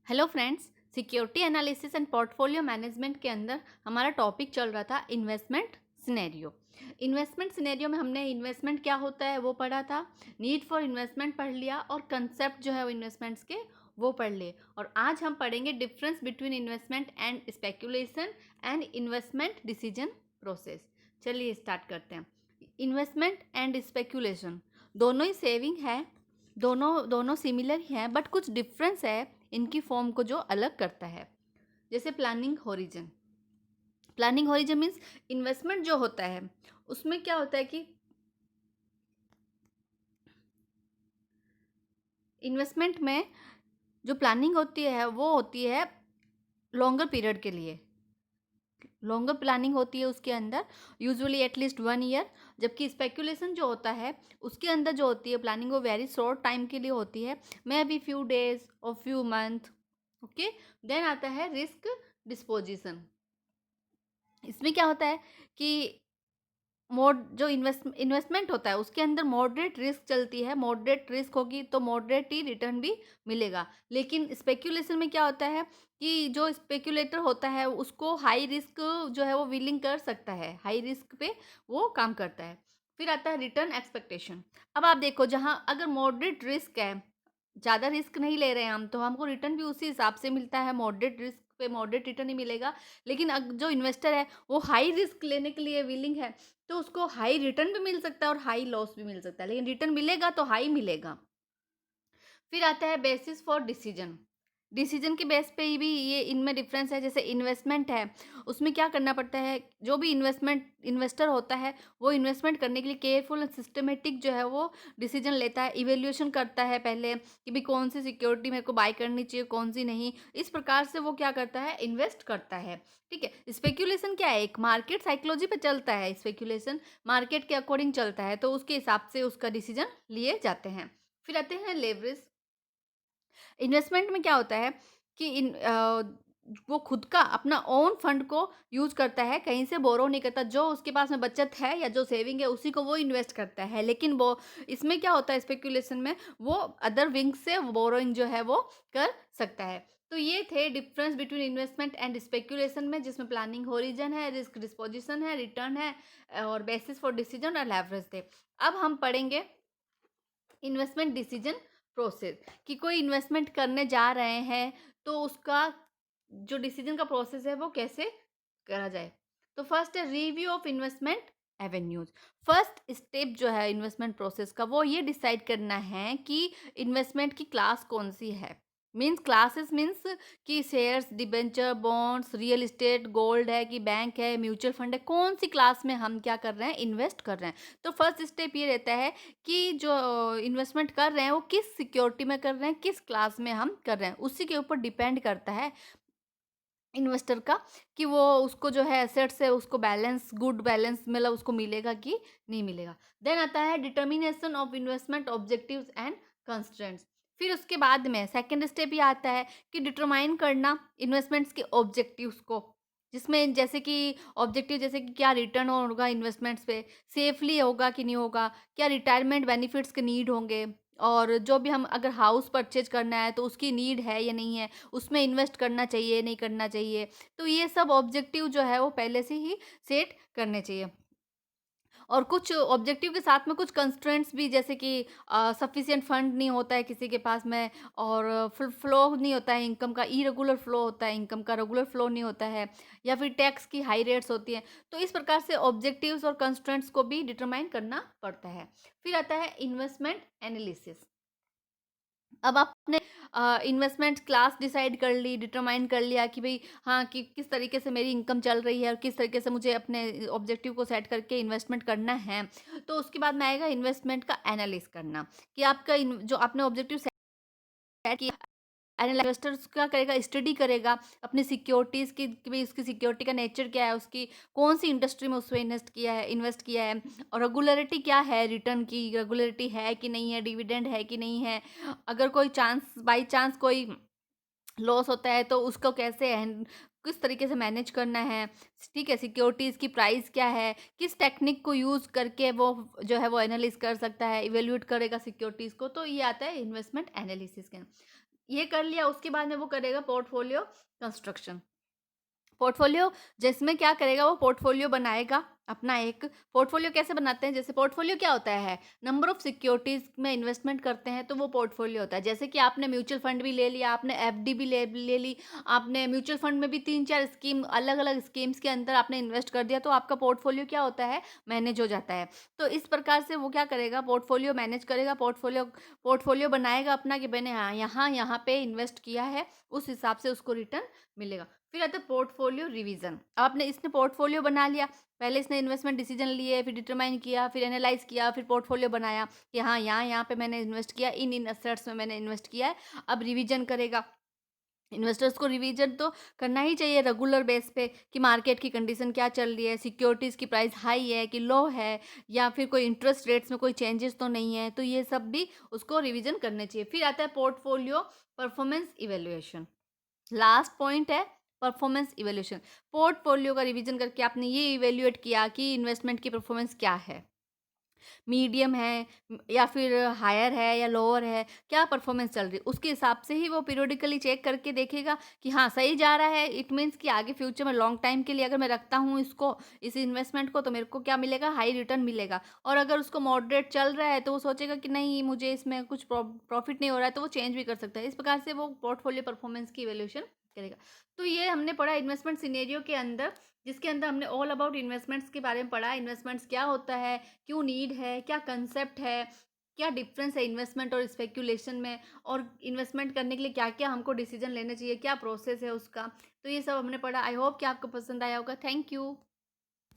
Hello friends. Security analysis and portfolio management के अंदर हमारा टॉपिक चल रहा था इन्वेस्टमेंट सिनेरियो। इन्वेस्टमेंट सिनेरियो में हमने इन्वेस्टमेंट क्या होता है वो पढ़ा था, नीड फॉर इन्वेस्टमेंट पढ़ लिया और कंसेप्ट जो है वो इन्वेस्टमेंट्स के वो पढ़ लिए। और आज हम पढ़ेंगे difference between investment and speculation and investment decision process. चलिए स्टार्ट करते हैं। इन्वेस्टमेंट एंड स्पेकुलेशन दोनों ही सेविंग है, दोनों दोनों सिमिलर ही हैं, बट कुछ डिफरेंस है इनकी फॉर्म को जो अलग करता है। जैसे प्लानिंग होरिजन मीन्स इन्वेस्टमेंट जो होता है उसमें क्या होता है कि इन्वेस्टमेंट में जो प्लानिंग होती है वो होती है लॉन्गर पीरियड के लिए। लॉन्गर प्लानिंग होती है उसके अंदर, यूजुअली एटलीस्ट 1 ईयर। जबकि स्पेकुलेशन जो होता है उसके अंदर जो होती है प्लानिंग वो वेरी शॉर्ट टाइम के लिए होती है, मे बी फ्यू डेज और फ्यू मंथ। ओके, देन आता है रिस्क डिस्पोजिशन। इसमें क्या होता है कि मोड जो इन्वेस्टमेंट होता है उसके अंदर मॉडरेट रिस्क चलती है, मॉडरेट रिस्क होगी तो मॉडरेट ही रिटर्न भी मिलेगा। लेकिन स्पेक्यूलेशन में क्या होता है कि जो स्पेक्यूलेटर होता है उसको हाई रिस्क जो है वो विलिंग कर सकता है, हाई रिस्क पे वो काम करता है। फिर आता है रिटर्न एक्सपेक्टेशन। अब आप देखो, जहाँ अगर मॉडरेट रिस्क है, ज़्यादा रिस्क नहीं ले रहे हैं हम, तो हमको रिटर्न भी उसी हिसाब से मिलता है, मॉडरेट रिस्क पे मॉडरेट रिटर्न ही मिलेगा। लेकिन जो इन्वेस्टर है वो हाई रिस्क लेने के लिए विलिंग है, तो उसको हाई रिटर्न भी मिल सकता है और हाई लॉस भी मिल सकता है, लेकिन रिटर्न मिलेगा तो हाई मिलेगा। फिर आता है बेसिस फॉर डिसीजन। डिसीजन के बेस पे ही भी ये इनमें डिफरेंस है। जैसे इन्वेस्टमेंट है, उसमें क्या करना पड़ता है, जो भी इन्वेस्टर होता है वो इन्वेस्टमेंट करने के लिए केयरफुल एंड सिस्टमेटिक जो है वो डिसीजन लेता है, इवेल्यूएशन करता है पहले कि भाई कौन सी सिक्योरिटी मेरे को बाय करनी चाहिए, कौन सी नहीं। इस प्रकार से वो क्या करता है, इन्वेस्ट करता है। ठीक है। स्पेक्यूलेशन क्या है, एक मार्केट साइकोलॉजी पे चलता है। स्पेक्यूलेशन मार्केट के अकॉर्डिंग चलता है, तो उसके हिसाब से उसका डिसीजन लिए जाते हैं। फिर आते हैं लेवरेज। इन्वेस्टमेंट में क्या होता है कि वो खुद का अपना ओन फंड को यूज करता है, कहीं से बोरो नहीं करता। जो उसके पास में बचत है या जो सेविंग है उसी को वो इन्वेस्ट करता है। लेकिन वो इसमें क्या होता है, स्पेकुलेशन में वो अदर विंग से बोरोइंग जो है वो कर सकता है। तो ये थे difference between investment and speculation में, जिसमें प्लानिंग होरिजन है, रिस्क डिस्पोजिशन है, रिटर्न है और बेसिस फॉर डिसीजन और लेवरेज थे। अब हम पढ़ेंगे इन्वेस्टमेंट डिसीजन प्रोसेस, कि कोई इन्वेस्टमेंट करने जा रहे हैं तो उसका जो डिसीजन का प्रोसेस है वो कैसे करा जाए। तो फर्स्ट है review of investment avenues. First step जो है इन्वेस्टमेंट प्रोसेस का वो ये डिसाइड करना है कि इन्वेस्टमेंट की क्लास कौन सी है। मीन्स क्लासेस मीन्स कि shares, debenture, bonds, real estate, gold है कि बैंक है, म्यूचुअल फंड है, कौन सी क्लास में हम क्या कर रहे हैं, इन्वेस्ट कर रहे हैं। तो फर्स्ट स्टेप ये रहता है कि जो इन्वेस्टमेंट कर रहे हैं वो किस सिक्योरिटी में कर रहे हैं, किस क्लास में हम कर रहे हैं, उसी के ऊपर डिपेंड करता है इन्वेस्टर का कि वो उसको जो है एसेट्स है उसको बैलेंस, गुड बैलेंस मतलब उसको मिलेगा कि नहीं मिलेगा। देन आता है determination of investment objectives and constraints. फिर उसके बाद में सेकंड स्टेप ये आता है कि डिटरमाइन करना इन्वेस्टमेंट्स के ऑब्जेक्टिव्स को, जिसमें जैसे कि ऑब्जेक्टिव जैसे कि क्या रिटर्न होगा इन्वेस्टमेंट्स पे, सेफली होगा कि नहीं होगा, क्या रिटायरमेंट बेनिफिट्स के नीड होंगे, और जो भी हम अगर हाउस परचेज करना है तो उसकी नीड है या नहीं है, उसमें इन्वेस्ट करना चाहिए नहीं करना चाहिए। तो ये सब ऑब्जेक्टिव जो है वो पहले से ही सेट करने चाहिए। और कुछ ऑब्जेक्टिव के साथ में कुछ कंस्ट्रेंट्स भी, जैसे कि सफिशिएंट फंड नहीं होता है किसी के पास में, और फ्लो नहीं होता है इनकम का, इरेगुलर फ्लो होता है इनकम का, रेगुलर फ्लो नहीं होता है, या फिर टैक्स की हाई रेट्स होती हैं। तो इस प्रकार से ऑब्जेक्टिव्स और कंस्ट्रेंट्स को भी डिटरमाइन करना पड़ता है। फिर आता है इन्वेस्टमेंट एनालिसिस। अब आपने इन्वेस्टमेंट क्लास डिसाइड कर ली, डिटरमाइन कर लिया कि भाई हाँ कि किस तरीके से मेरी इनकम चल रही है और किस तरीके से मुझे अपने ऑब्जेक्टिव को सेट करके इन्वेस्टमेंट करना है। तो उसके बाद में आएगा इन्वेस्टमेंट का एनालिस करना, कि आपका जो आपने ऑब्जेक्टिव सेट किया, इन्वेस्टर्स क्या करेगा, स्टडी करेगा अपनी सिक्योरिटीज़ की कि भाई उसकी सिक्योरिटी का नेचर क्या है, उसकी कौन सी इंडस्ट्री में उसमें इन्वेस्ट किया है, और रेगुलरिटी क्या है, रिटर्न की रेगुलरिटी है कि नहीं है, डिविडेंड है कि नहीं है, अगर कोई चांस बाई चांस कोई लॉस होता है तो उसको कैसे किस तरीके से मैनेज करना है। ठीक है, सिक्योरिटीज़ की प्राइस क्या है, किस टेक्निक को यूज़ करके वो जो है वो एनालिस कर सकता है, इवेल्यूएट करेगा सिक्योरिटीज़ को। तो ये आता है इन्वेस्टमेंट एनालिसिस के। ये कर लिया, उसके बाद में वो करेगा पोर्टफोलियो कंस्ट्रक्शन। पोर्टफोलियो जिसमें क्या करेगा, वो पोर्टफोलियो बनाएगा अपना एक। पोर्टफोलियो कैसे बनाते हैं, जैसे पोर्टफोलियो क्या होता है, नंबर ऑफ सिक्योरिटीज में इन्वेस्टमेंट करते हैं तो वो पोर्टफोलियो होता है। जैसे कि आपने म्यूचुअल फंड भी ले लिया, आपने एफडी भी ले ली, आपने म्यूचुअल फंड में भी 3-4 स्कीम, अलग अलग स्कीम्स के अंदर आपने इन्वेस्ट कर दिया, तो आपका पोर्टफोलियो क्या होता है, मैनेज हो जाता है। तो इस प्रकार से वो क्या करेगा, पोर्टफोलियो मैनेज करेगा, पोर्टफोलियो पोर्टफोलियो बनाएगा अपना कि मैंने हाँ यहाँ यहाँ पे इन्वेस्ट किया है, उस हिसाब से उसको रिटर्न मिलेगा। फिर आता है पोर्टफोलियो रिवीजन। आपने इसने पोर्टफोलियो बना लिया, पहले इसने इन्वेस्टमेंट डिसीजन लिए, फिर डिटरमाइन किया, फिर एनालाइज किया, फिर पोर्टफोलियो बनाया कि हाँ यहाँ यहाँ पे मैंने इन्वेस्ट किया, इन इन असेट्स में मैंने इन्वेस्ट किया है। अब रिवीजन करेगा। इन्वेस्टर्स को रिवीजन तो करना ही चाहिए रेगुलर बेस पे कि मार्केट की कंडीशन क्या चल रही है, सिक्योरिटीज़ की प्राइस हाई है कि लो है, या फिर कोई इंटरेस्ट रेट्स में कोई चेंजेस तो नहीं है, तो ये सब भी उसको रिवीजन करने चाहिए। फिर आता है portfolio performance evaluation. Last point है परफॉर्मेंस इवेल्यूशन। पोर्टफोलियो का रिवीजन करके आपने ये इवेल्युएट किया कि इन्वेस्टमेंट की परफॉर्मेंस क्या है, मीडियम है या फिर हायर है या लोअर है, क्या परफॉर्मेंस चल रही है, उसके हिसाब से ही वो पीरियडिकली चेक करके देखेगा कि हाँ सही जा रहा है। इट मीन्स कि आगे फ्यूचर में लॉन्ग टाइम के लिए अगर मैं रखता हूँ इसको, इस इन्वेस्टमेंट को, तो मेरे को क्या मिलेगा, हाई रिटर्न मिलेगा। और अगर उसको मॉडरेट चल रहा है तो वो सोचेगा कि नहीं मुझे इसमें कुछ प्रॉफिट नहीं हो रहा है, तो वो चेंज भी कर सकता है। इस प्रकार से वो पोर्टफोलियो परफॉर्मेंस की इवेल्यूशन करेगा। तो ये हमने पढ़ा इन्वेस्टमेंट सिनेरियो के अंदर, जिसके अंदर हमने ऑल अबाउट इन्वेस्टमेंट्स के बारे में पढ़ा। इन्वेस्टमेंट्स क्या होता है, क्यों नीड है, क्या कंसेप्ट है, क्या डिफरेंस है इन्वेस्टमेंट और स्पेक्यूलेशन में, और इन्वेस्टमेंट करने के लिए क्या क्या हमको डिसीजन लेने चाहिए, क्या प्रोसेस है उसका। तो ये सब हमने पढ़ा। आई होप कि आपको पसंद आया होगा। Thank you.